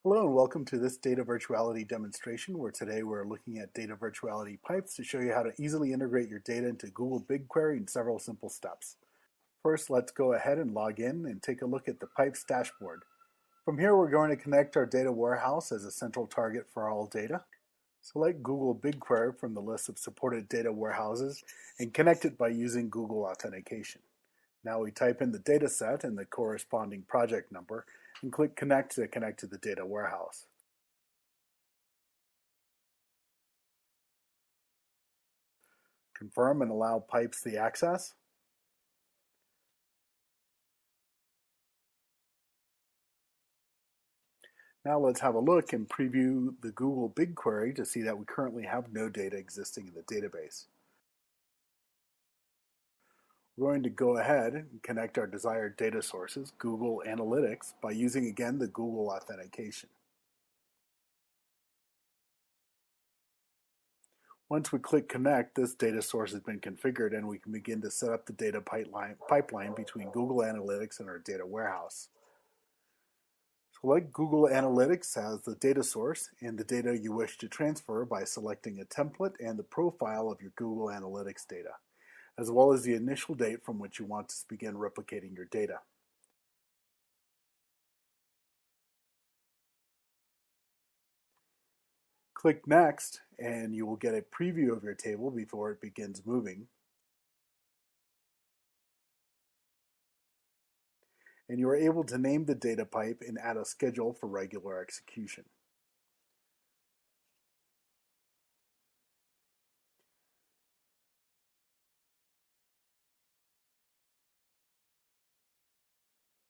Hello and welcome to this data virtuality demonstration where today we're looking at data virtuality pipes to show you how to easily integrate your data into Google BigQuery in several simple steps. First, let's go ahead and log in and take a look at the pipes dashboard. From here, we're going to connect our data warehouse as a central target for all data. Select Google BigQuery from the list of supported data warehouses and connect it by using Google Authentication. Now we type in the data set and the corresponding project number and click Connect to connect to the data warehouse. Confirm and allow pipes the access. Now let's have a look and preview the Google BigQuery to see that we currently have no data existing in the database. We're going to go ahead and connect our desired data sources, Google Analytics, by using again the Google Authentication. Once we click Connect, this data source has been configured and we can begin to set up the data pipeline between Google Analytics and our data warehouse. Select Google Analytics as the data source and the data you wish to transfer by selecting a template and the profile of your Google Analytics data, as well as the initial date from which you want to begin replicating your data. Click Next and you will get a preview of your table before it begins moving. And you are able to name the data pipe and add a schedule for regular execution.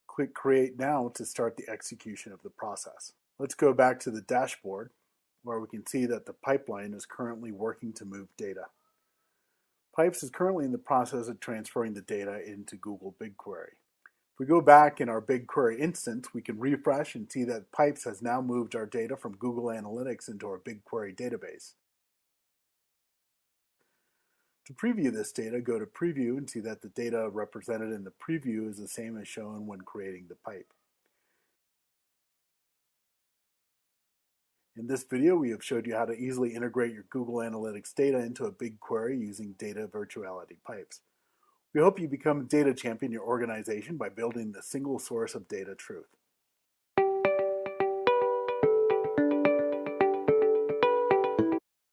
Click Create Now to start the execution of the process. Let's go back to the dashboard where we can see that the pipeline is currently working to move data. Pipes is currently in the process of transferring the data into Google BigQuery. If we go back in our BigQuery instance, we can refresh and see that Pipes has now moved our data from Google Analytics into our BigQuery database. To preview this data, go to Preview and see that the data represented in the preview is the same as shown when creating the pipe. In this video, we have showed you how to easily integrate your Google Analytics data into a BigQuery using data virtuality pipes. We hope you become a data champion in your organization by building the single source of data truth.